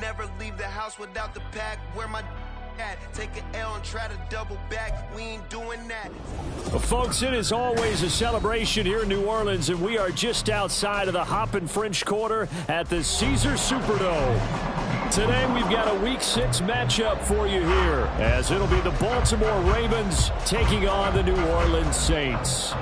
Never leave the house without the pack. Where my at? Take an L and try to double back. We ain't doing that. Well, folks, it is always a celebration here in New Orleans, and we are just outside of the Hoppin' French Quarter at the Caesars Superdome. Today we've got a Week 6 matchup for you here, as it'll be the Baltimore Ravens taking on the New Orleans Saints.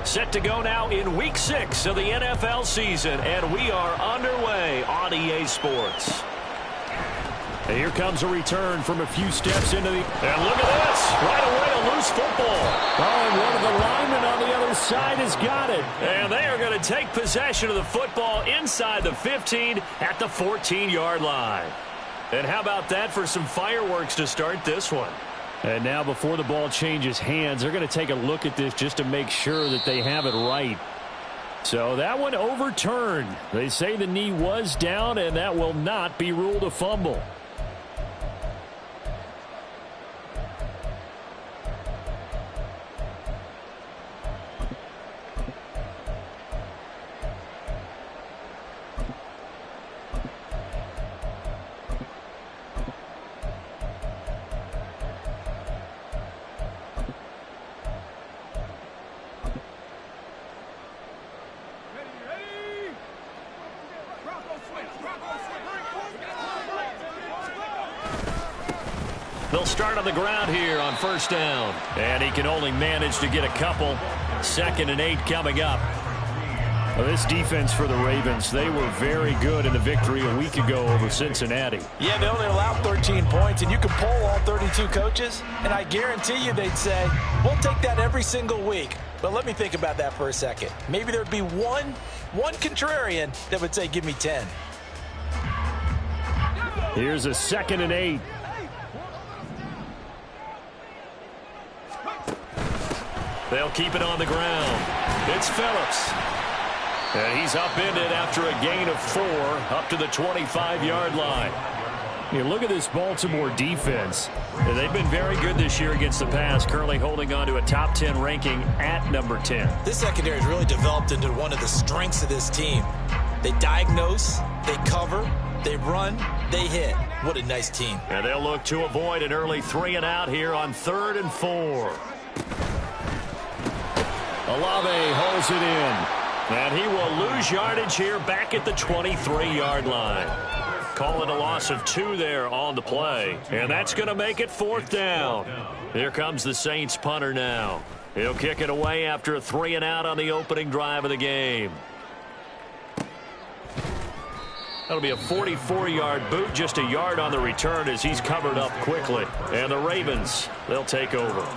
Set to go now in Week 6 of the NFL season, and we are underway on EA Sports. And here comes a return from a few steps into the... And look at this! Right away, a loose football. Oh, and one of the linemen on the other side has got it. And they are going to take possession of the football inside the 15 at the 14-yard line. And how about that for some fireworks to start this one? And now before the ball changes hands, they're going to take a look at this just to make sure that they have it right. So that one overturned. They say the knee was down, and that will not be ruled a fumble. They'll start on the ground here on first down. And he can only manage to get a couple. 2nd and 8 coming up. Well, this defense for the Ravens, they were very good in the victory a week ago over Cincinnati. Yeah, they only allowed 13 points, and you can poll all 32 coaches, and I guarantee you they'd say, we'll take that every single week. But let me think about that for a second. Maybe there'd be one contrarian that would say, give me 10. Here's a 2nd and 8. They'll keep it on the ground. It's Phillips. And he's upended after a gain of 4 up to the 25-yard line. You look at this Baltimore defense. They've been very good this year against the pass, currently holding on to a top 10 ranking at number 10. This secondary has really developed into one of the strengths of this team. They diagnose, they cover, they run, they hit. What a nice team. And they'll look to avoid an early 3 and out here on 3rd and 4. Olave holds it in. And he will lose yardage here back at the 23-yard line. Call it a loss of 2 there on the play. And that's going to make it 4th down. Here comes the Saints punter now. He'll kick it away after a 3 and out on the opening drive of the game. That'll be a 44-yard boot, just a yard on the return as he's covered up quickly. And the Ravens, they'll take over.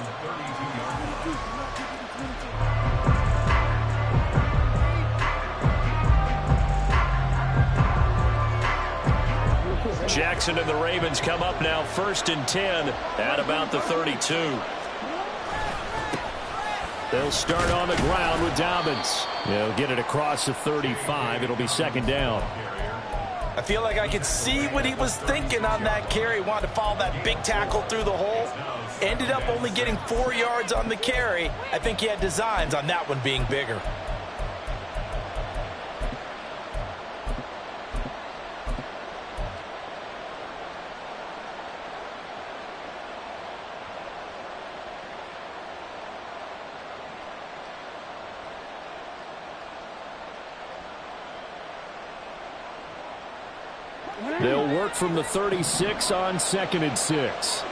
Jackson and the Ravens come up now 1st and 10 at about the 32. They'll start on the ground with Dobbins. They'll get it across the 35. It'll be 2nd down. I feel like I could see what he was thinking on that carry. Wanted to follow that big tackle through the hole. Ended up only getting 4 yards on the carry. I think he had designs on that one being bigger. They'll work from the 36 on 2nd and 6.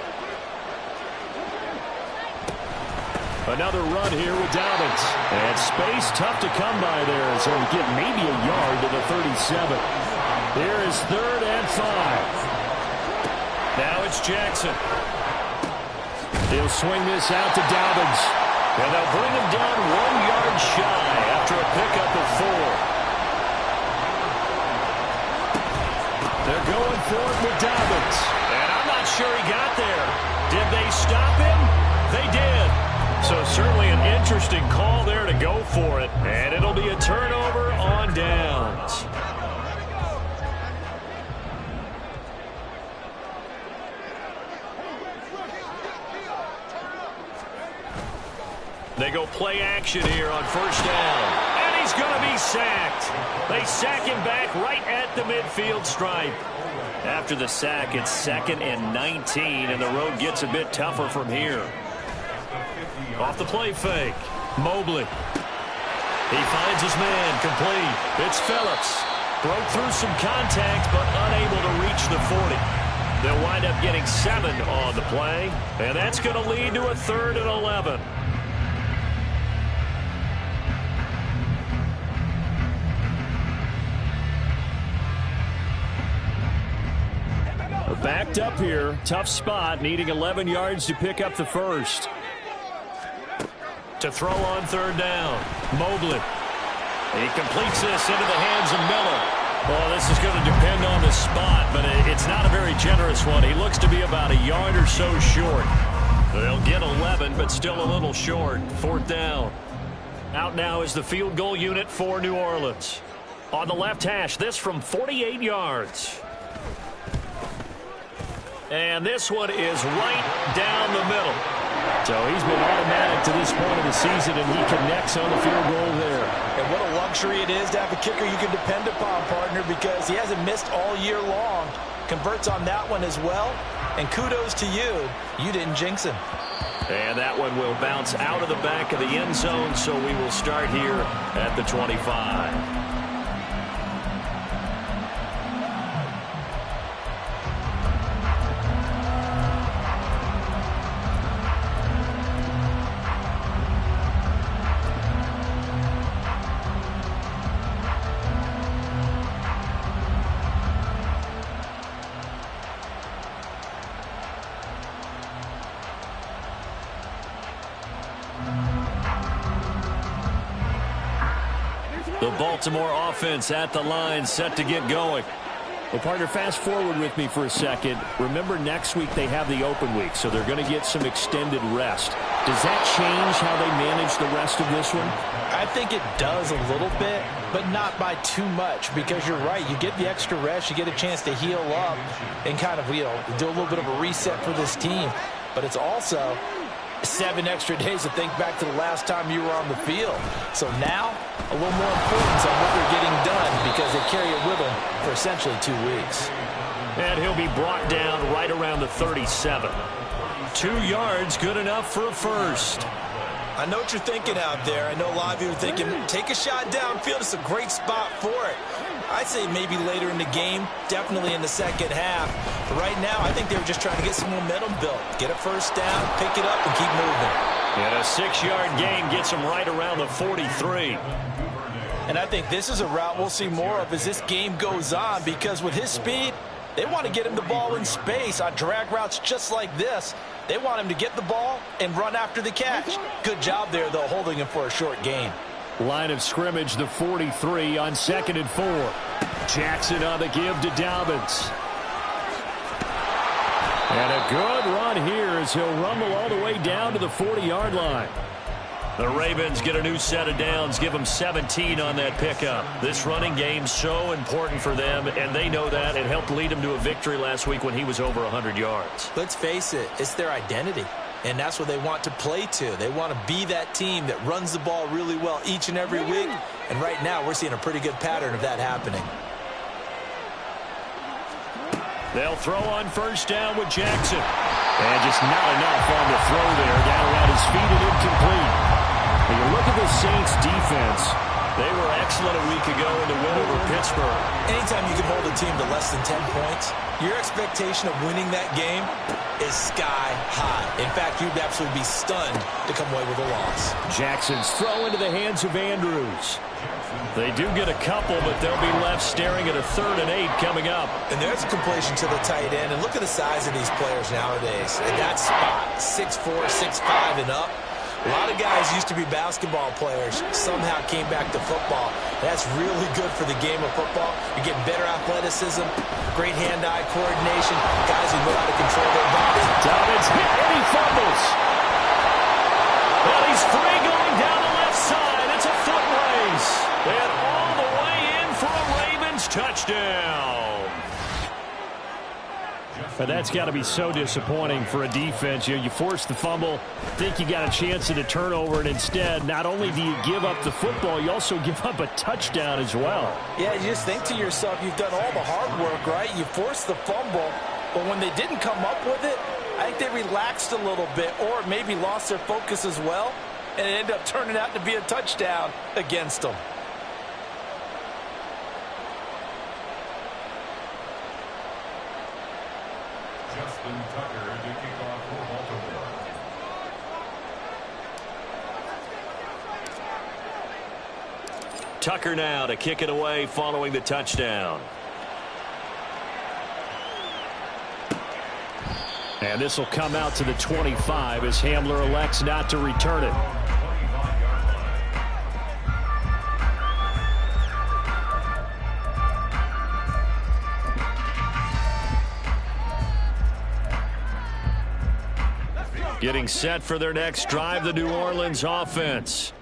Another run here with Dobbins. And space tough to come by there, so we get maybe a yard to the 37. Here is 3rd and 5. Now it's Jackson. He'll swing this out to Dobbins. And they'll bring him down 1 yard shy after a pickup of 4. They're going for it with Dobbins. And I'm not sure he got there. Did they stop him? They did. So certainly an interesting call there to go for it. And it'll be a turnover on downs. They go play action here on first down. And he's going to be sacked. They sack him back right at the midfield stripe. After the sack, it's 2nd and 19, and the road gets a bit tougher from here. Off the play fake. Mobley. He finds his man, complete. It's Phillips. Broke through some contact, but unable to reach the 40. They'll wind up getting 7 on the play, and that's going to lead to a 3rd and 11. Backed up here. Tough spot, needing 11 yards to pick up the first. To throw on 3rd down. Mobley. He completes this into the hands of Miller. Well, this is going to depend on the spot, but it's not a very generous one. He looks to be about a yard or so short. They'll get 11, but still a little short. 4th down. Out now is the field goal unit for New Orleans. On the left hash, this from 48 yards. And this one is right down the middle. So he's been automatic to this point of the season, and he connects on the field goal there. And what a luxury it is to have a kicker you can depend upon, partner, because he hasn't missed all year long. Converts on that one as well. And kudos to you. You didn't jinx him. And that one will bounce out of the back of the end zone, so we will start here at the 25. The Baltimore offense at the line, set to get going. Well, partner, fast forward with me for a second. Remember, next week they have the open week, so they're going to get some extended rest. Does that change how they manage the rest of this one? I think it does a little bit, but not by too much, because you're right. You get the extra rest, you get a chance to heal up and kind of, do a little bit of a reset for this team. But it's also 7 extra days to think back to the last time you were on the field. So now, a little more importance on what they're getting done, because they carry it with them for essentially 2 weeks. And he'll be brought down right around the 37. 2 yards, good enough for a first. I know what you're thinking out there. I know a lot of you are thinking, take a shot downfield. It's a great spot for it. I'd say maybe later in the game, definitely in the second half. But right now, I think they were just trying to get some momentum built. Get a first down, pick it up, and keep moving. And a 6-yard gain gets them right around the 43. And I think this is a route we'll see more of as this game goes on, because with his speed, they want to get him the ball in space on drag routes just like this. They want him to get the ball and run after the catch. Good job there, though, holding him for a short gain. Line of scrimmage, the 43 on 2nd and 4. Jackson on the give to Dobbins. And a good run here as he'll rumble all the way down to the 40-yard line. The Ravens get a new set of downs, give them 17 on that pickup. This running game so important for them, and they know that. It helped lead them to a victory last week when he was over 100 yards. Let's face it, it's their identity, and that's what they want to play to. They want to be that team that runs the ball really well each and every week, and right now we're seeing a pretty good pattern of that happening. They'll throw on first down with Jackson. And just not enough on the throw there. Down around his feet and incomplete. When you look at the Saints defense, they were excellent a week ago in the win over Pittsburgh. Anytime you can hold a team to less than 10 points, your expectation of winning that game is sky high. In fact, you'd absolutely be stunned to come away with a loss. Jackson's throw into the hands of Andrews. They do get a couple, but they'll be left staring at a 3rd and 8 coming up. And there's a completion to the tight end. And look at the size of these players nowadays. In that spot, 6'4", 6'5", and up. A lot of guys used to be basketball players, somehow came back to football. That's really good for the game of football. You're getting better athleticism, great hand-eye coordination, guys who know how to control their bodies. Dobbins hit, and he fumbles. Well, he's free going down the left side. It's a foot race. And all the way in for a Ravens touchdown. But that's got to be so disappointing for a defense. You force the fumble, think you got a chance at a turnover, and instead, not only do you give up the football, you also give up a touchdown as well. Yeah, you just think to yourself, you've done all the hard work, right? You forced the fumble, but when they didn't come up with it, I think they relaxed a little bit or maybe lost their focus as well, and it ended up turning out to be a touchdown against them. Tucker now to kick it away following the touchdown. And this will come out to the 25 as Hamler elects not to return it. Getting set for their next drive, the New Orleans offense.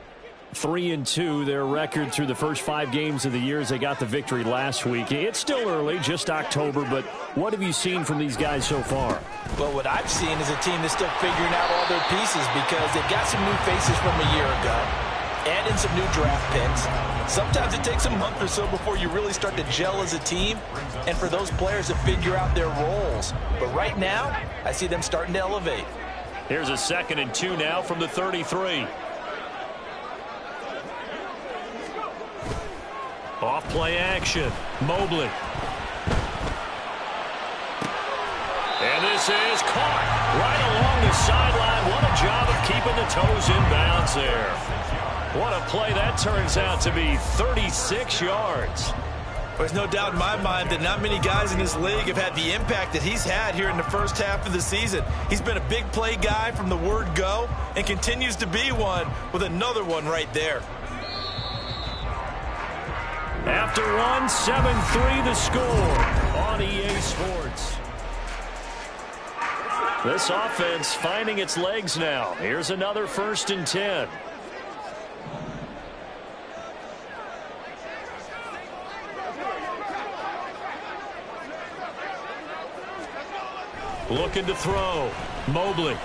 3-2, their record through the first 5 games of the year as they got the victory last week. It's still early, just October, but what have you seen from these guys so far? Well, what I've seen is a team that's still figuring out all their pieces because they've got some new faces from a year ago, add in some new draft picks. Sometimes it takes a month or so before you really start to gel as a team and for those players to figure out their roles. But right now, I see them starting to elevate. Here's a 2nd and 2 now from the 33. Off play action. Mobley. And this is caught right along the sideline. What a job of keeping the toes in bounds there. What a play that turns out to be. 36 yards. There's no doubt in my mind that not many guys in this league have had the impact that he's had here in the first half of the season. He's been a big play guy from the word go and continues to be one with another one right there. After one, 7-3 the score on EA Sports. This offense finding its legs now. Here's another 1st and 10. Looking to throw. Mobley.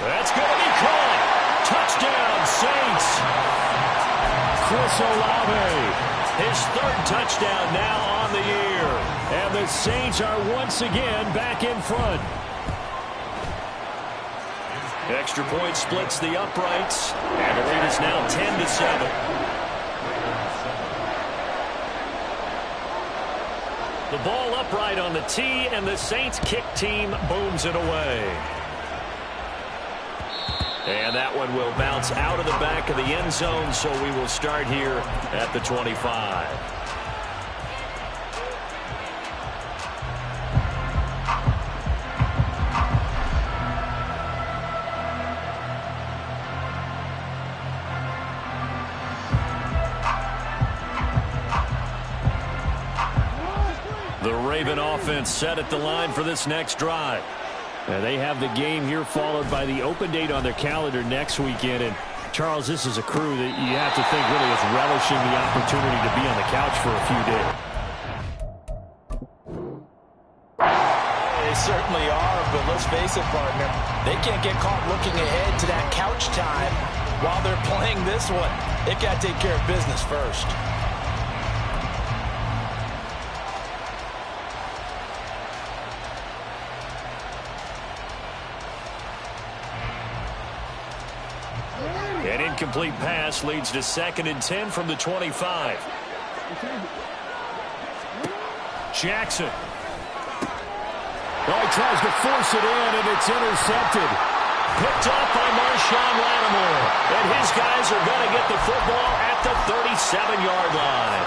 That's going to be caught. Touchdown, Saints. Chris Olave, his 3rd touchdown now on the year. And the Saints are once again back in front. Extra point splits the uprights. And the lead is now 10-7. The ball upright on the tee, and the Saints kick team booms it away. And that one will bounce out of the back of the end zone, so we will start here at the 25. The Raven offense set at the line for this next drive. And they have the game here followed by the open date on their calendar next weekend. And, Charles, this is a crew that you have to think really is relishing the opportunity to be on the couch for a few days. They certainly are, but let's face it, partner. They can't get caught looking ahead to that couch time while they're playing this one. They got to take care of business first. An incomplete pass leads to 2nd and 10 from the 25. Jackson. Oh, he tries to force it in, and it's intercepted. Picked up by Marshawn Lattimore. And his guys are going to get the football at the 37-yard line.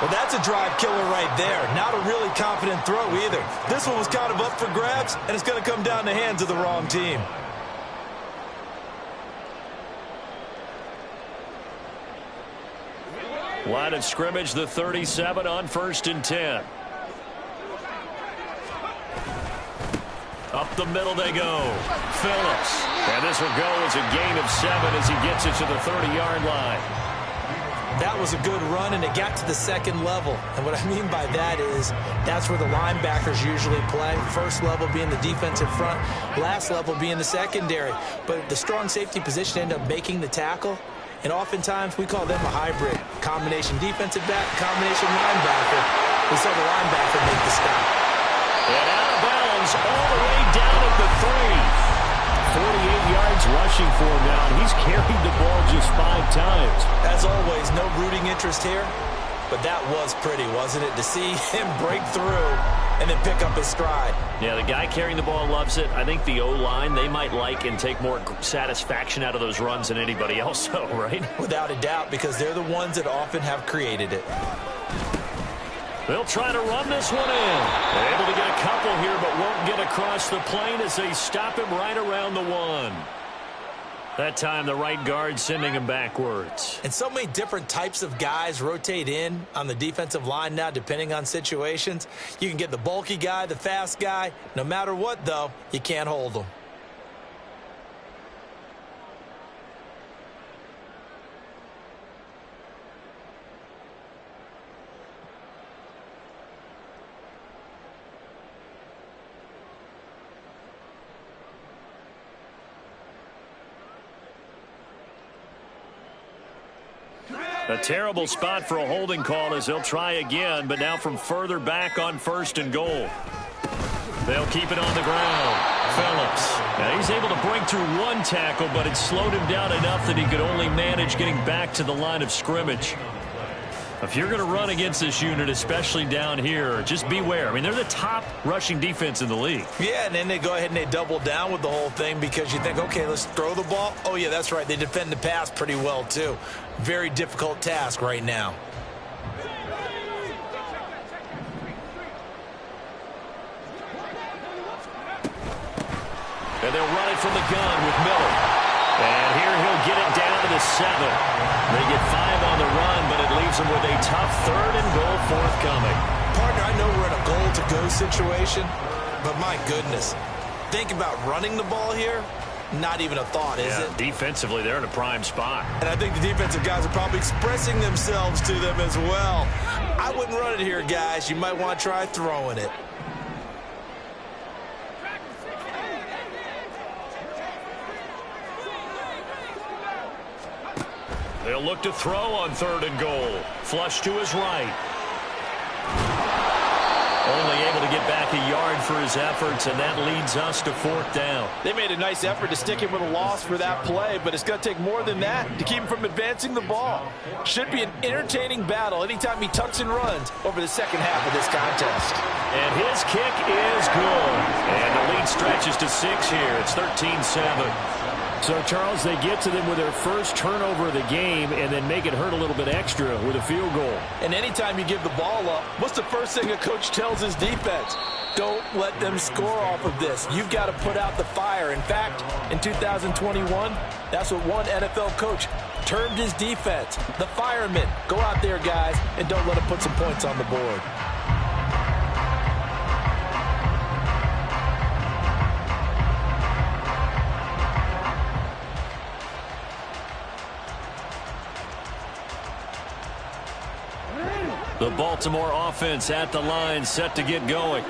Well, that's a drive killer right there. Not a really confident throw either. This one was kind of up for grabs, and it's going to come down the hands of the wrong team. Line of scrimmage, the 37 on 1st and 10. Up the middle they go. Phillips. And this will go as a gain of 7 as he gets it to the 30-yard line. That was a good run, and it got to the second level. And what I mean by that is that's where the linebackers usually play. First level being the defensive front, last level being the secondary. But the strong safety position ended up making the tackle. And oftentimes we call them a hybrid. Combination defensive back, combination linebacker. We saw the linebacker make the stop. And out of bounds all the way down at the 3. 48 yards rushing for him now, and he's carried the ball just 5 times. As always, no rooting interest here, but that was pretty, wasn't it? To see him break through and then pick up his stride. Yeah, the guy carrying the ball loves it. I think the O-line, they might like and take more satisfaction out of those runs than anybody else, though, right? Without a doubt, because they're the ones that often have created it. They'll try to run this one in. They're able to get a couple here, but won't get across the plane as they stop him right around the 1. That time, the right guard sending him backwards. And so many different types of guys rotate in on the defensive line now, depending on situations. You can get the bulky guy, the fast guy. No matter what, though, you can't hold them. A terrible spot for a holding call as they'll try again, but now from further back on 1st and goal. They'll keep it on the ground. Phillips. Now he's able to break through 1 tackle, but it slowed him down enough that he could only manage getting back to the line of scrimmage. If you're going to run against this unit, especially down here, just beware. I mean, they're the top rushing defense in the league. Yeah, and then they go ahead and they double down with the whole thing because you think, okay, let's throw the ball. Oh, yeah, that's right. They defend the pass pretty well, too. Very difficult task right now. And they'll run it from the gun with Miller. And here he'll get it down to the 7. They get 5 on the run, but it leaves them with a tough 3rd and goal forthcoming. Partner, I know we're in a goal-to-go situation, but my goodness, think about running the ball here. Not even a thought, is it? Defensively, they're in a prime spot. And I think the defensive guys are probably expressing themselves to them as well. I wouldn't run it here, guys. You might want to try throwing it. They'll look to throw on 3rd and goal. Flush to his right. Only able to get back a yard for his efforts, and that leads us to 4th down. They made a nice effort to stick him with a loss for that play, but it's going to take more than that to keep him from advancing the ball. Should be an entertaining battle anytime he tucks and runs over the second half of this contest. And his kick is good. And the lead stretches to 6 here. It's 13-7. So, Charles, they get to them with their first turnover of the game and then make it hurt a little bit extra with a field goal. And anytime you give the ball up, what's the first thing a coach tells his defense? Don't let them score off of this. You've got to put out the fire. In fact, in 2021, that's what one NFL coach termed his defense. The firemen. Go out there, guys, and don't let them put some points on the board. The Baltimore offense at the line, set to get going.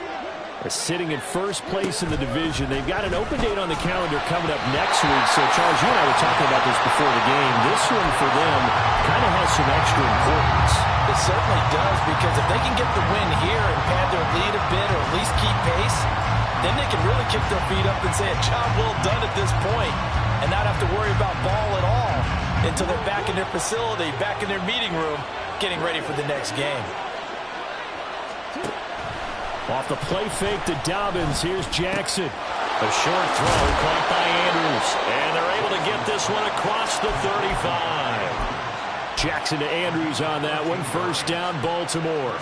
They're sitting in first place in the division. They've got an open date on the calendar coming up next week. So, Charles, you and I were talking about this before the game. This one for them kind of has some extra importance. It certainly does, because if they can get the win here and pad their lead a bit or at least keep pace, then they can really kick their feet up and say a job well done at this point and not have to worry about ball at all until they're back in their facility, back in their meeting room, getting ready for the next game. Off the play fake to Dobbins, here's Jackson. A short throw caught by Andrews, and they're able to get this one across the 35. Jackson to Andrews on that one. First down, Baltimore.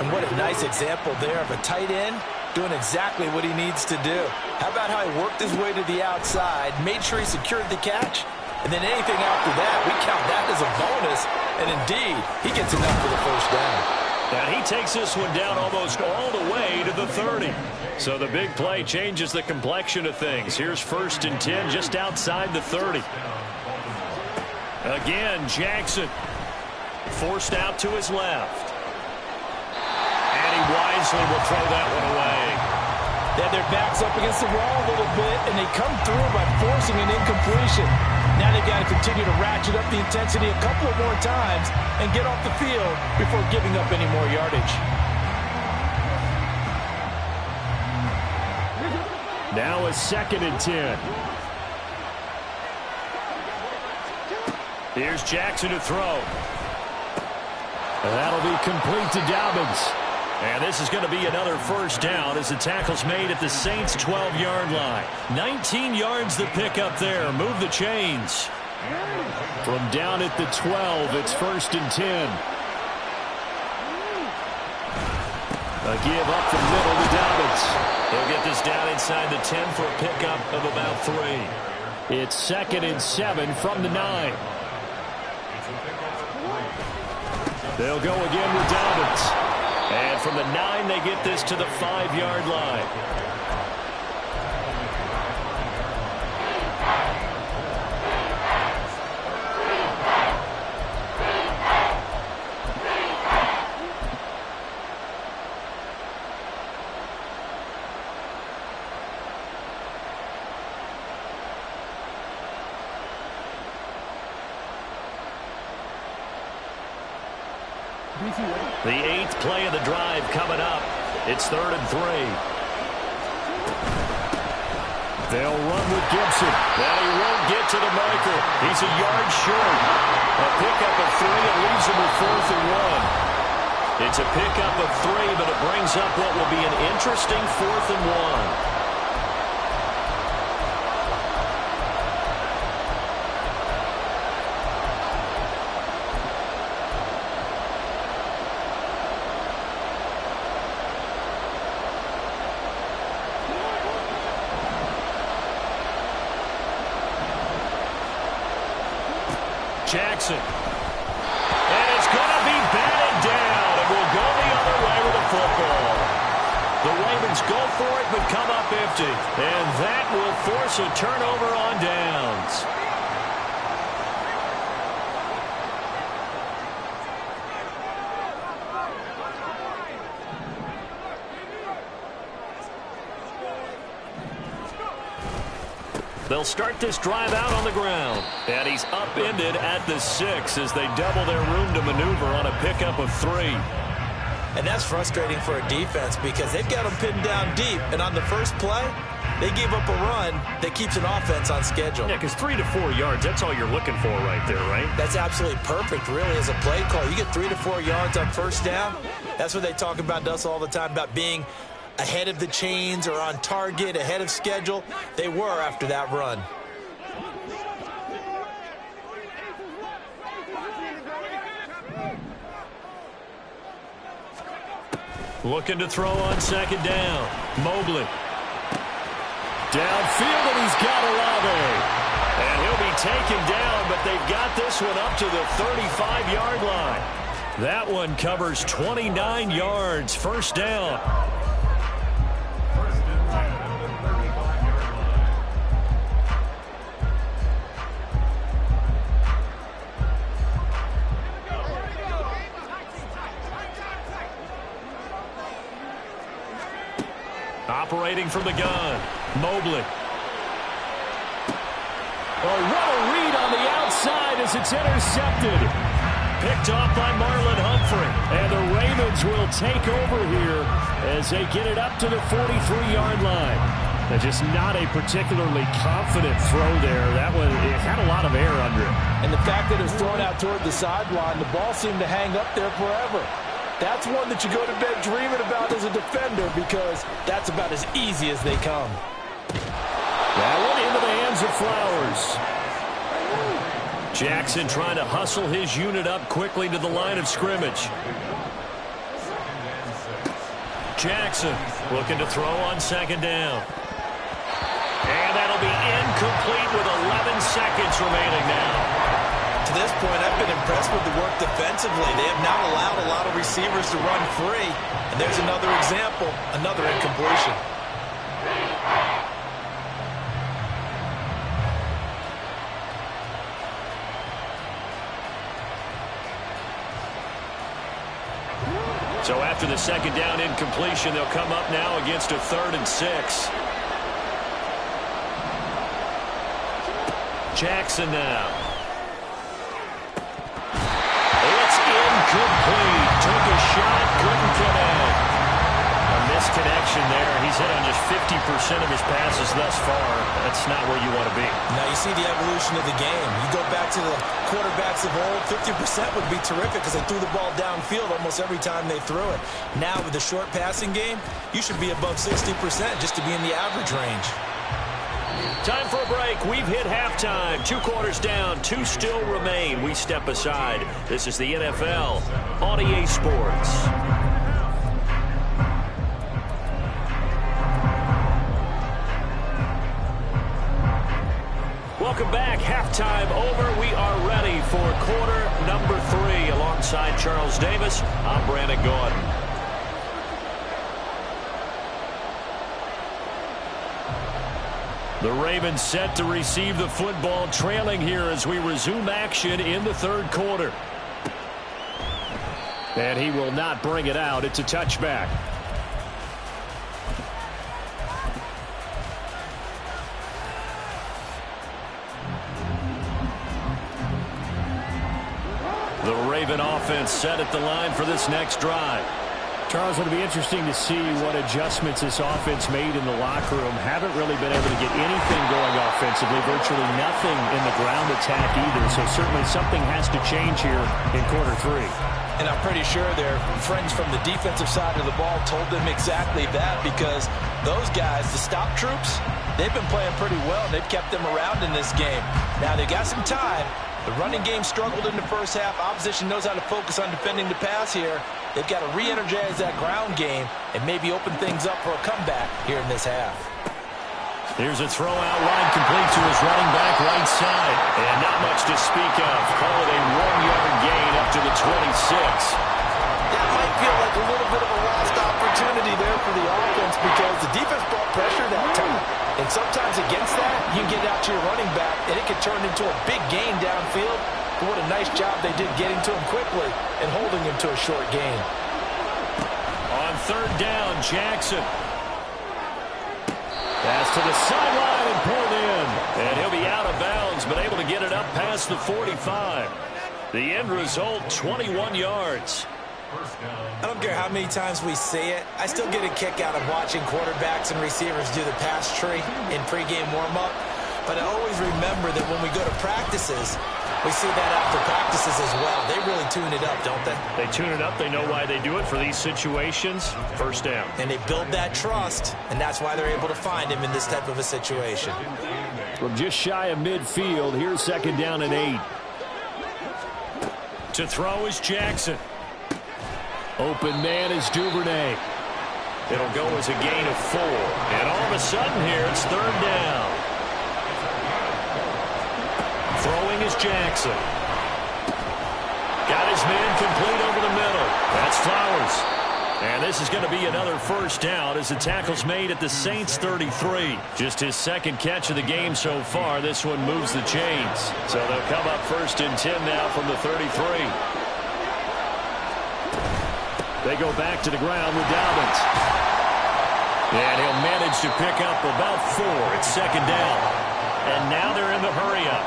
And what a nice example there of a tight end doing exactly what he needs to do. How about how he worked his way to the outside, made sure he secured the catch, and then anything after that, we count that as a bonus. And indeed, he gets enough for the first down. And he takes this one down almost all the way to the 30. So the big play changes the complexion of things. Here's 1st and 10 just outside the 30. Again, Jackson. Forced out to his left. And he wisely will throw that one away. They had their backs up against the wall a little bit, and they come through by forcing an incompletion. Now they've got to continue to ratchet up the intensity a couple of more times and get off the field before giving up any more yardage. Now a 2nd and 10. Here's Jackson to throw. And that'll be complete to Dobbins. And this is going to be another first down as the tackle's made at the Saints' 12-yard line. 19 yards to pick up there. Move the chains. From down at the 12, it's 1st and 10. A give up the middle to Dobbins. He'll get this down inside the 10 for a pickup of about 3. It's 2nd and 7 from the 9. They'll go again with Dobbins. And from the 9, they get this to the 5-yard line. The 8th play of the drive coming up. It's 3rd and 3. They'll run with Gibson. And he won't get to the marker. He's a yard short. A pickup of 3 and leaves him with 4th and 1. It's a pickup of 3, but it brings up what will be an interesting 4th and 1. Jackson. And it's going to be batted down. And will go the other way with the football. The Ravens go for it but come up empty. And that will force a turnover on downs. They'll start this drive out on the ground. And he's upended at the 6 as they double their room to maneuver on a pickup of 3. And that's frustrating for a defense because they've got them pinned down deep. And on the first play, they gave up a run that keeps an offense on schedule. Yeah, because 3 to 4 yards, that's all you're looking for right there, right? That's absolutely perfect, really, as a play call. You get 3 to 4 yards on first down. That's what they talk about to us all the time, about being ahead of the chains or on target, ahead of schedule. They were after that run. Looking to throw on 2nd down. Mobley. Downfield, and he's got Olave. And he'll be taken down, but they've got this one up to the 35-yard line. That one covers 29 yards. First down. Operating from the gun. Mobley. Oh, what a read on the outside as it's intercepted. Picked off by Marlon Humphrey. And the Ravens will take over here as they get it up to the 43-yard line. They're just not a particularly confident throw there. That one, it had a lot of air under it. And the fact that it was thrown out toward the sideline, the ball seemed to hang up there forever. That's one that you go to bed dreaming about as a defender because that's about as easy as they come. That one into the hands of Flowers. Jackson trying to hustle his unit up quickly to the line of scrimmage. Jackson looking to throw on 2nd down. And that'll be incomplete with 11 seconds remaining now. To this point, I've been impressed with the work defensively. They have not allowed a lot of receivers to run free. And there's another example, another incompletion. So after the second down incompletion, they'll come up now against a 3rd and 6. Jackson now. It's incomplete. Took a shot, couldn't connect. A misconnection there. He's hit on just 50% of his passes thus far. That's not where you want to be. Now you see the evolution of the game. You go back to the quarterbacks of old, 50% would be terrific because they threw the ball downfield almost every time they threw it. Now with the short passing game, you should be above 60% just to be in the average range. Time for a break. We've hit halftime. 2 quarters down. 2 still remain. We step aside. This is the NFL on EA Sports. Welcome back. Halftime over. We are ready for quarter number 3. Alongside Charles Davis, I'm Brandon Gordon. The Ravens set to receive the football, trailing here as we resume action in the 3rd quarter. And he will not bring it out. It's a touchback. The Raven offense set at the line for this next drive. Charles, it'll be interesting to see what adjustments this offense made in the locker room. Haven't really been able to get anything going offensively, virtually nothing in the ground attack either. So certainly something has to change here in quarter 3. And I'm pretty sure their friends from the defensive side of the ball told them exactly that, because those guys, the stop troops, they've been playing pretty well. They've kept them around in this game. Now they got some time. The running game struggled in the first half. Opposition knows how to focus on defending the pass here. They've got to re-energize that ground game and maybe open things up for a comeback here in this half. Here's a throw out wide, complete to his running back right side. And not much to speak of. Call it a 1-yard gain up to the 26. That might feel like a little bit of a lost opportunity there for the offense because the defense brought pressure that time. And sometimes against that, you can get out to your running back, and it can turn into a big gain downfield. But what a nice job they did getting to him quickly and holding him to a short gain. On 3rd down, Jackson. Pass to the sideline and pulled in. And he'll be out of bounds, but able to get it up past the 45. The end result, 21 yards. I don't care how many times we see it. I still get a kick out of watching quarterbacks and receivers do the pass tree in pregame warm-up. But I always remember that when we go to practices, we see that after practices as well. They really tune it up, don't they? They tune it up. They know why they do it for these situations. First down. And they build that trust, and that's why they're able to find him in this type of a situation. From just shy of midfield, here's 2nd down and 8. To throw is Jackson. Open man is Duvernay. It'll go as a gain of 4. And all of a sudden here, it's 3rd down. Throwing is Jackson. Got his man complete over the middle. That's Flowers. And this is going to be another first down as the tackle's made at the Saints 33. Just his 2nd catch of the game so far. This one moves the chains. So they'll come up 1st and 10 now from the 33. They go back to the ground with Dobbins. And he'll manage to pick up about 4. It's 2nd down. And now they're in the hurry-up.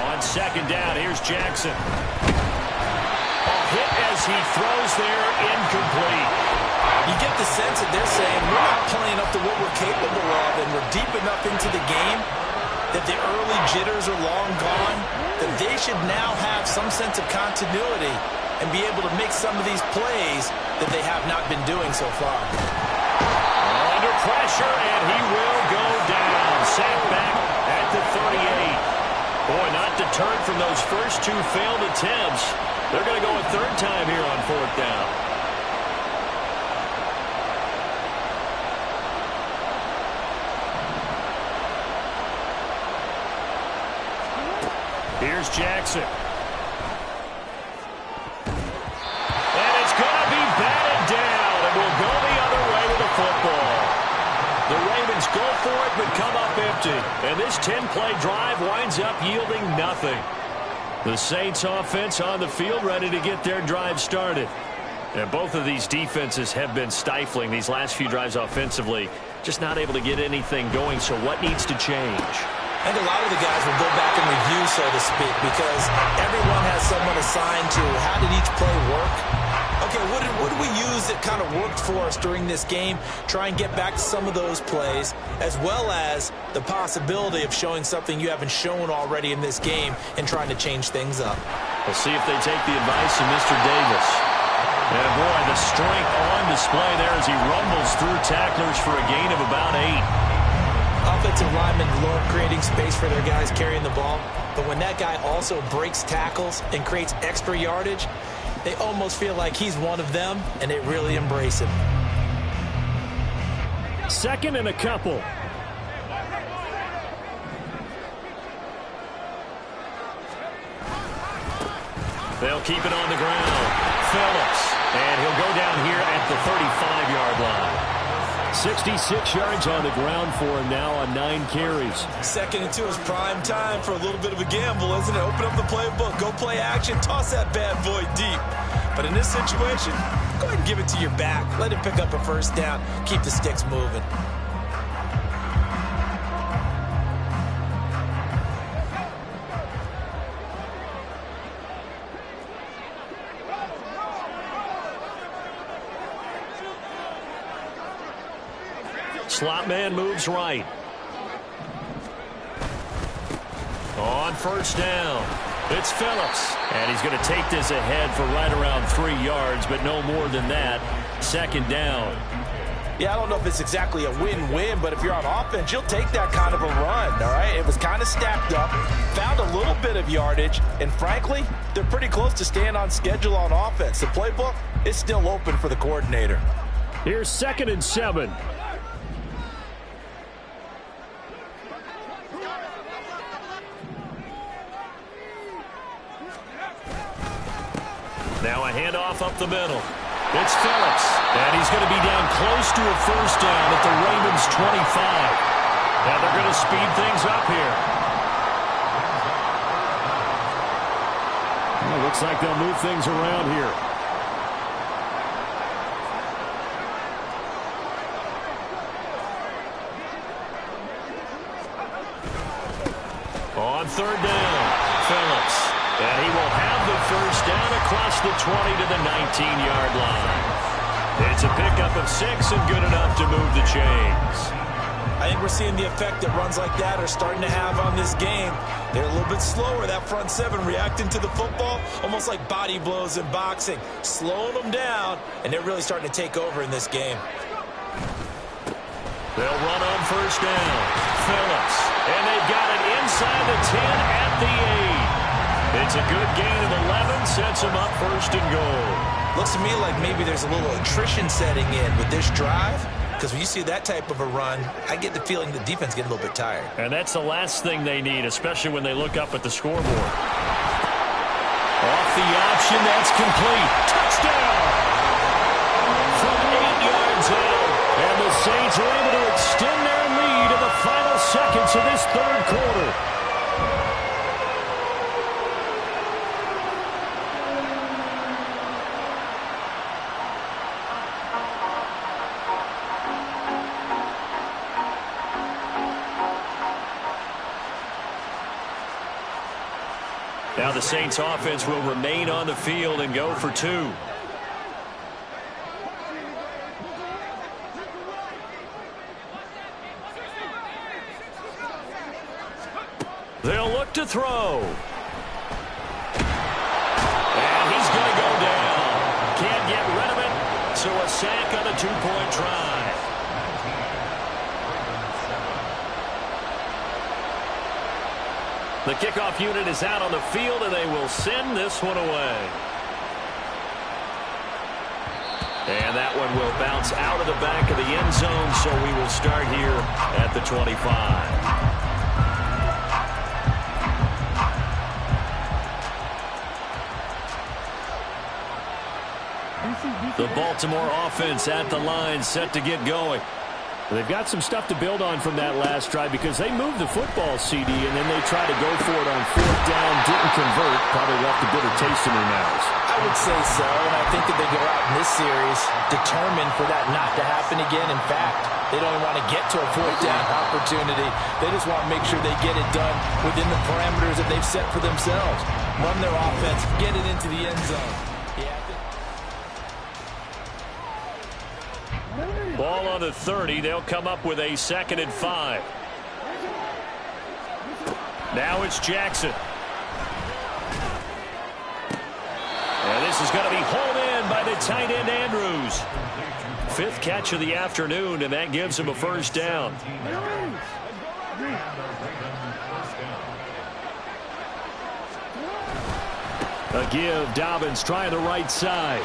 On 2nd down, here's Jackson. A hit as he throws there, incomplete. You get the sense that they're saying we're not playing up to what we're capable of, and we're deep enough into the game that the early jitters are long gone, that they should now have some sense of continuity and be able to make some of these plays that they have not been doing so far. Under pressure, and he will go down. Sacked back at the 38. Boy, not deterred from those first 2 failed attempts. They're going to go a 3rd time here on 4th down. Here's Jackson. And it's going to be batted down, and we'll go the other way with the football. The Ravens go for it, but come up empty. And this 10-play drive winds up yielding nothing. The Saints offense on the field, ready to get their drive started. And both of these defenses have been stifling these last few drives offensively. Just not able to get anything going, so what needs to change? I think a lot of the guys will go back and review, so to speak, because everyone has someone assigned to how did each play work. Okay, what did we use that kind of worked for us during this game? Try and get back to some of those plays, as well as the possibility of showing something you haven't shown already in this game and trying to change things up. We'll see if they take the advice of Mr. Davis. And boy, the strength on display there as he rumbles through tacklers for a gain of about 8. Offensive linemen love creating space for their guys carrying the ball, but when that guy also breaks tackles and creates extra yardage, they almost feel like he's one of them, and they really embrace him. 2nd and a couple. They'll keep it on the ground. Phillips, and he'll go down here at the 35-yard line. 66 yards on the ground for him now on 9 carries. 2nd and 2 is prime time for a little bit of a gamble, isn't it? Open up the playbook, go play action, toss that bad boy deep. But in this situation, go ahead and give it to your back. Let him pick up a first down. Keep the sticks moving. Slot man moves right. On 1st down, it's Phillips. And he's going to take this ahead for right around 3 yards, but no more than that. 2nd down. Yeah, I don't know if it's exactly a win-win, but if you're on offense, you'll take that kind of a run, all right? It was kind of stacked up, found a little bit of yardage, and frankly, they're pretty close to staying on schedule on offense. The playbook is still open for the coordinator. Here's 2nd and 7. Now a handoff up the middle. It's Phillips, and he's going to be down close to a first down at the Ravens' 25. Now they're going to speed things up here. Well, looks like they'll move things around here. On 3rd down, Phillips. And he will have the first down across the 20 to the 19-yard line. It's a pickup of 6 and good enough to move the chains. I think we're seeing the effect that runs like that are starting to have on this game. They're a little bit slower, that front 7, reacting to the football, almost like body blows in boxing, slowing them down, and they're really starting to take over in this game. They'll run on 1st down. Phillips, and they've got it inside the 10 at the 8. It's a good gain of 11, sets him up 1st and goal. Looks to me like maybe there's a little attrition setting in with this drive, because when you see that type of a run, I get the feeling the defense getting a little bit tired. And that's the last thing they need, especially when they look up at the scoreboard. Off the option, that's complete. Touchdown! From 8 yards out, and the Saints are able to extend their lead in the final seconds of this 3rd quarter. Now the Saints offense will remain on the field and go for 2. They'll look to throw. And he's going to go down. Can't get rid of it, so a sack on a 2-point try. The kickoff unit is out on the field, and they will send this one away. And that one will bounce out of the back of the end zone, so we will start here at the 25. The Baltimore offense at the line, set to get going. They've got some stuff to build on from that last drive because they moved the football, CD, and then they tried to go for it on 4th down, didn't convert, probably left a bitter taste in their mouths. I would say so, and I think that they go out in this series determined for that not to happen again. In fact, they don't even want to get to a 4th down opportunity. They just want to make sure they get it done within the parameters that they've set for themselves. Run their offense, get it into the end zone. Ball on the 30. They'll come up with a 2nd and 5. Now it's Jackson. And this is going to be hauled in by the tight end Andrews. 5th catch of the afternoon, and that gives him a 1st down. A give. Dobbins trying the right side.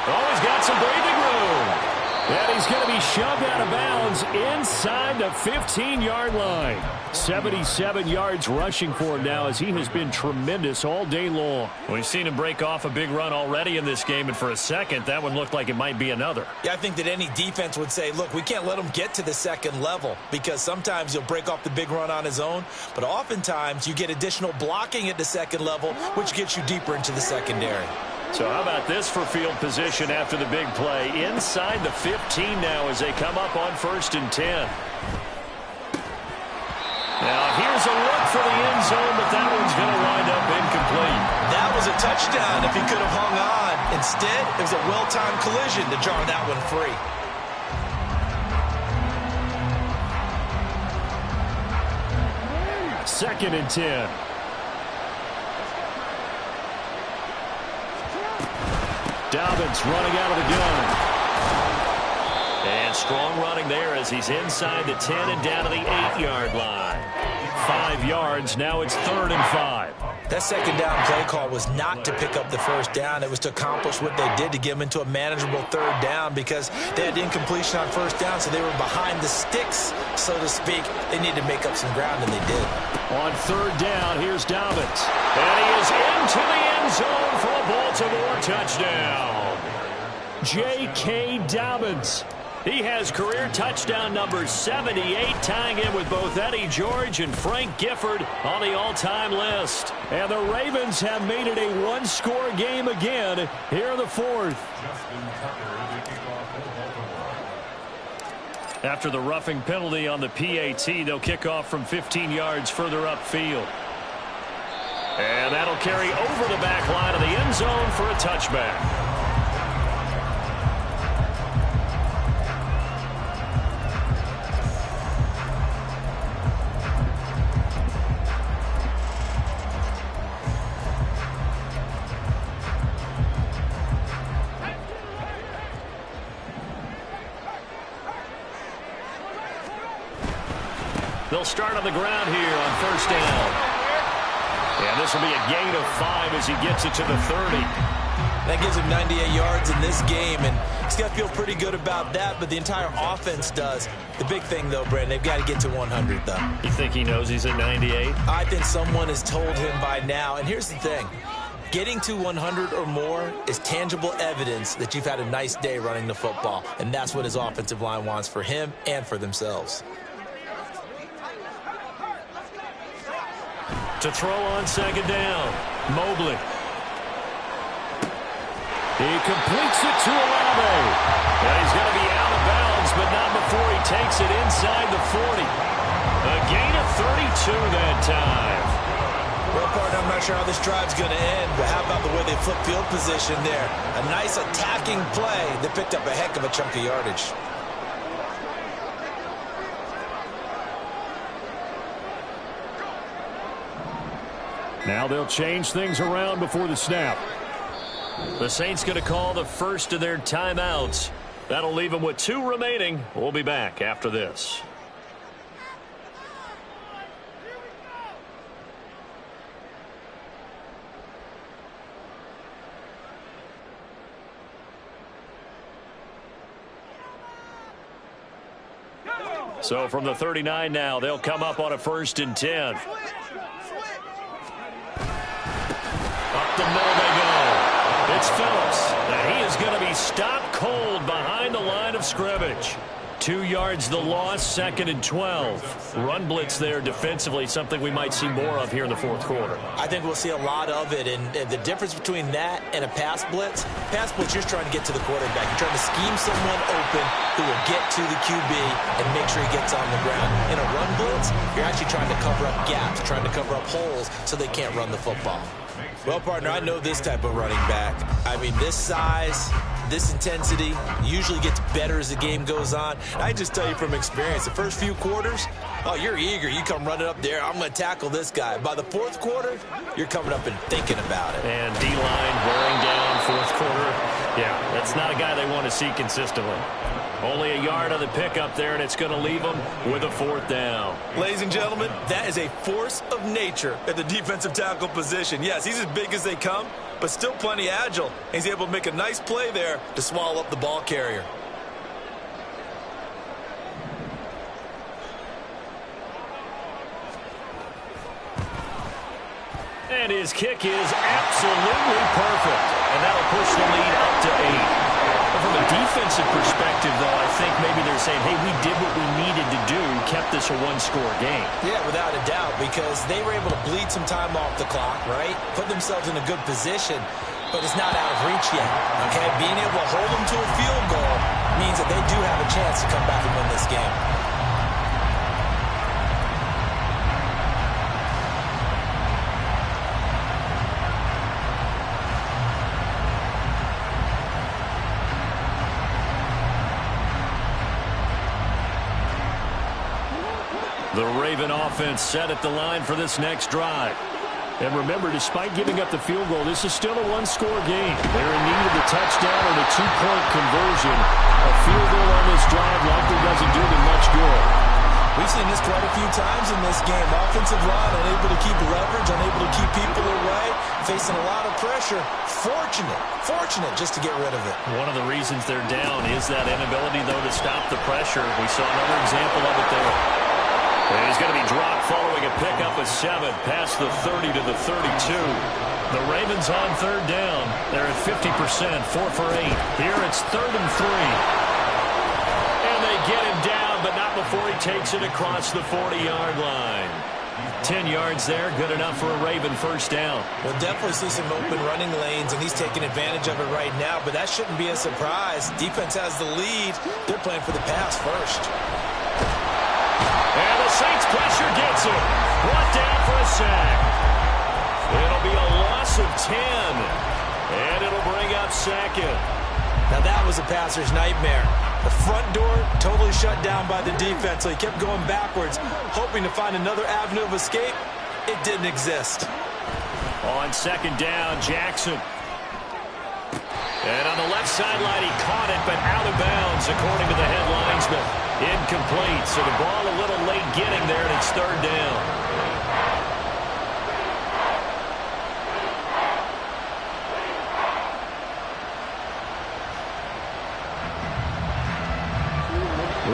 Oh, he's got some breathing room. And he's going to be shoved out of bounds inside the 15-yard line. 77 yards rushing for him now as he has been tremendous all day long. We've seen him break off a big run already in this game, and for a second, that one looked like it might be another. Yeah, I think that any defense would say, look, we can't let him get to the 2nd level because sometimes he'll break off the big run on his own, but oftentimes you get additional blocking at the 2nd level, which gets you deeper into the secondary. So how about this for field position after the big play? Inside the 15 now as they come up on 1st and 10. Now here's a look for the end zone, but that one's going to wind up incomplete. That was a touchdown if he could have hung on. Instead, it was a well-timed collision to jar that one free. Second and 10. Dobbins running out of the gun. And strong running there as he's inside the 10 and down to the 8-yard line. 5 yards. Now it's 3rd and 5. That 2nd down play call was not to pick up the 1st down. It was to accomplish what they did to get them into a manageable 3rd down because they had incompletion on 1st down, so they were behind the sticks, so to speak. They needed to make up some ground, and they did. On 3rd down, here's Dobbins. And he is into the end zone for a Baltimore touchdown. J.K. Dobbins. He has career touchdown number 78, tying in with both Eddie George and Frank Gifford on the all-time list. And the Ravens have made it a one-score game again here in the 4th. After the roughing penalty on the PAT, they'll kick off from 15 yards further upfield. And that'll carry over the back line of the end zone for a touchback. They'll start on the ground here on 1st down. And this will be a gain of 5 as he gets it to the 30. That gives him 98 yards in this game, and he's got to feel pretty good about that, but the entire offense does. The big thing, though, Brandon, they've got to get to 100, though. You think he knows he's at 98? I think someone has told him by now, and here's the thing. Getting to 100 or more is tangible evidence that you've had a nice day running the football, and that's what his offensive line wants for him and for themselves. To throw on 2nd down, Mobley. He completes it to Olave. And he's going to be out of bounds, but not before he takes it inside the 40. A gain of 32 that time. Well, partner, I'm not sure how this drive's going to end, but how about the way they flip field position there? A nice attacking play that picked up a heck of a chunk of yardage. Now they'll change things around before the snap. The Saints going to call the first of their timeouts. That'll leave them with 2 remaining. We'll be back after this. So from the 39 now, they'll come up on a 1st and 10. Up the middle they go. It's Phillips. And he is going to be stopped cold behind the line of scrimmage. 2 yards the loss, 2nd and 12. Run blitz there defensively, something we might see more of here in the fourth quarter. I think we'll see a lot of it, and the difference between that and a pass blitz, you're trying to get to the quarterback. You're trying to scheme someone open who will get to the QB and make sure he gets on the ground. In a run blitz, you're actually trying to cover up gaps, trying to cover up holes so they can't run the football. Well, partner, I know this type of running back. I mean, this size, this intensity usually gets better as the game goes on. I just tell you from experience, the first few quarters, oh, you're eager. You come running up there, I'm going to tackle this guy. By the fourth quarter, you're coming up and thinking about it. And D-line wearing down fourth quarter. Yeah, that's not a guy they want to see consistently. Only a yard on the pickup there, and it's going to leave them with a 4th down. Ladies and gentlemen, that is a force of nature at the defensive tackle position. Yes, he's as big as they come, but still plenty agile. He's able to make a nice play there to swallow up the ball carrier. And his kick is absolutely perfect. And that'll push the lead up to 8. From a defensive perspective, though, I think maybe they're saying, hey, we did what we needed to do, kept this a one-score game. Yeah, without a doubt, because they were able to bleed some time off the clock, right? Put themselves in a good position, but it's not out of reach yet, okay? Being able to hold them to a field goal means that they do have a chance to come back and win this game. The Raven offense set at the line for this next drive. And remember, despite giving up the field goal, this is still a one-score game. They're in need of the touchdown or the two-point conversion. A field goal on this drive likely doesn't do them much good. We've seen this quite a few times in this game. Offensive line unable to keep leverage, unable to keep people away, facing a lot of pressure. Fortunate just to get rid of it. One of the reasons they're down is that inability, though, to stop the pressure. We saw another example of it there. And he's going to be dropped following a pickup of 7 past the 30 to the 32. The Ravens on 3rd down. They're at 50%, 4 for 8. Here it's 3rd and 3. And they get him down, but not before he takes it across the 40-yard line. 10 yards there, good enough for a Raven first down. We'll definitely see some open running lanes, and he's taking advantage of it right now, but that shouldn't be a surprise. Defense has the lead. They're playing for the pass first. And the Saints pressure gets him. Brought down for a sack. It'll be a loss of 10. And it'll bring up 2nd. Now that was a passer's nightmare. The front door totally shut down by the defense, so he kept going backwards, hoping to find another avenue of escape. It didn't exist. On 2nd down, Jackson. And on the left sideline, he caught it, but out of bounds, according to the head linesman. Incomplete, so the ball a little late getting there, and it's 3rd down.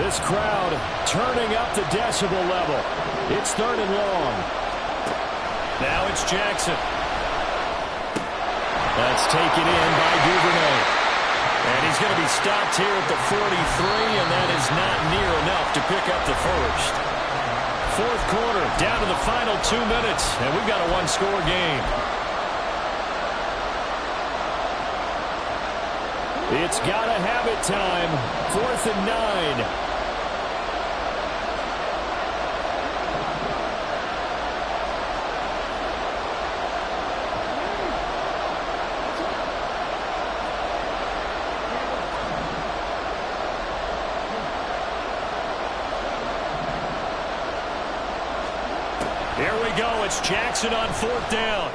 This crowd turning up the decibel level. It's 3rd and long. Now it's Jackson. That's taken in by Duvernay. And he's going to be stopped here at the 43, and that is not near enough to pick up the first. 4th quarter, down to the final 2 minutes, and we've got a one-score game. It's got to have it time. 4th and 9. Here we go. It's Jackson on 4th down.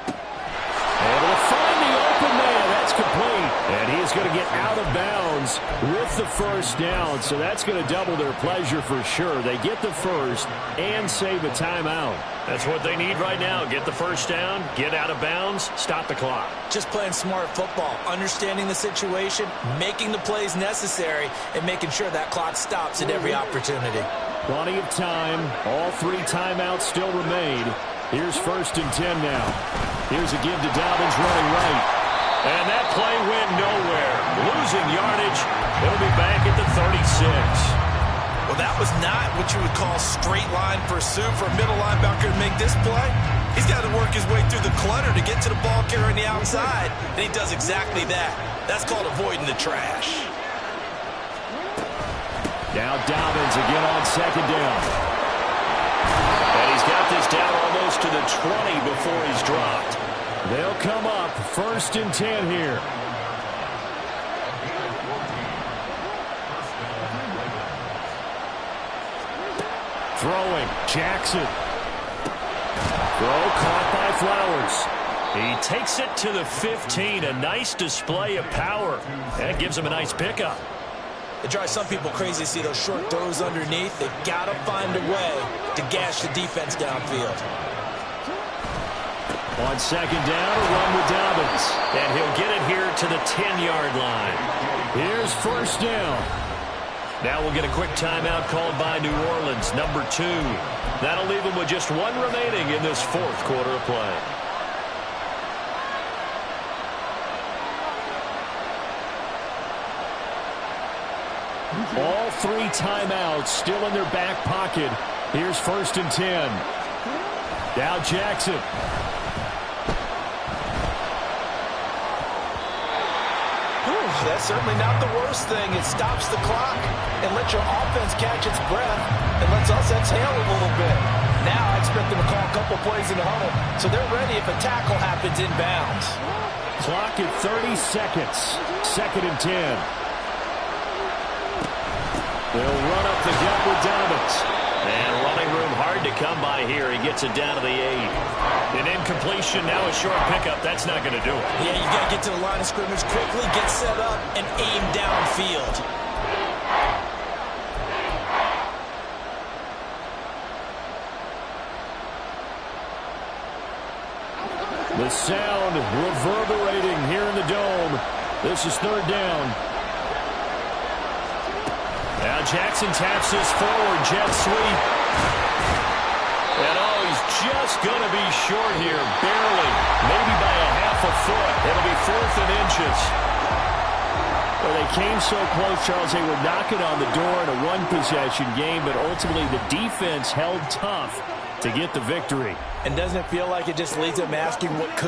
And will find the open man. That's complete. And he is going to get out of bounds with the first down. So that's going to double their pleasure for sure. They get the first and save a timeout. That's what they need right now. Get the first down, get out of bounds, stop the clock. Just playing smart football, understanding the situation, making the plays necessary, and making sure that clock stops at every opportunity. Plenty of time. All 3 timeouts still remain. Here's 1st and 10 now. Here's a give to Dobbins running right. And that play went nowhere. Losing yardage. It'll be back at the 36. Well, that was not what you would call straight line pursuit for a middle linebacker to make this play. He's got to work his way through the clutter to get to the ball carrier on the outside, and he does exactly that. That's called avoiding the trash. Now Dobbins again on second down. And he's got this down almost to the 20 before he's dropped. They'll come up 1st and 10 here. Throwing, Jackson. Throw caught by Flowers. He takes it to the 15. A nice display of power. That gives him a nice pickup. It drives some people crazy to see those short throws underneath. They've got to find a way to gash the defense downfield. On second down, a run with Dobbins. And he'll get it here to the 10-yard line. Here's 1st down. Now we'll get a quick timeout called by New Orleans, number 2. That'll leave them with just 1 remaining in this 4th quarter of play. All 3 timeouts still in their back pocket. Here's 1st and 10. Now Jackson. That's certainly not the worst thing. It stops the clock and lets your offense catch its breath and lets us exhale a little bit. Now I expect them to call a couple plays in the huddle so they're ready if a tackle happens inbounds. Clock at 30 seconds. 2nd and 10. They'll run up the gut with Dobbins. And running room hard to come by here. He gets it down to the 8. An incompletion, now a short pickup. That's not going to do it. Yeah, you got to get to the line of scrimmage quickly, get set up, and aim downfield. The sound reverberating here in the dome. This is 3rd down. Now Jackson taps this forward, jet sweep. And oh, he's just going to be short here, barely, maybe by a half a foot. It'll be 4th and inches. Well, they came so close, Charles, they were knocking on the door in a 1-possession game, but ultimately the defense held tough to get the victory. And doesn't it feel like it just leads them asking what could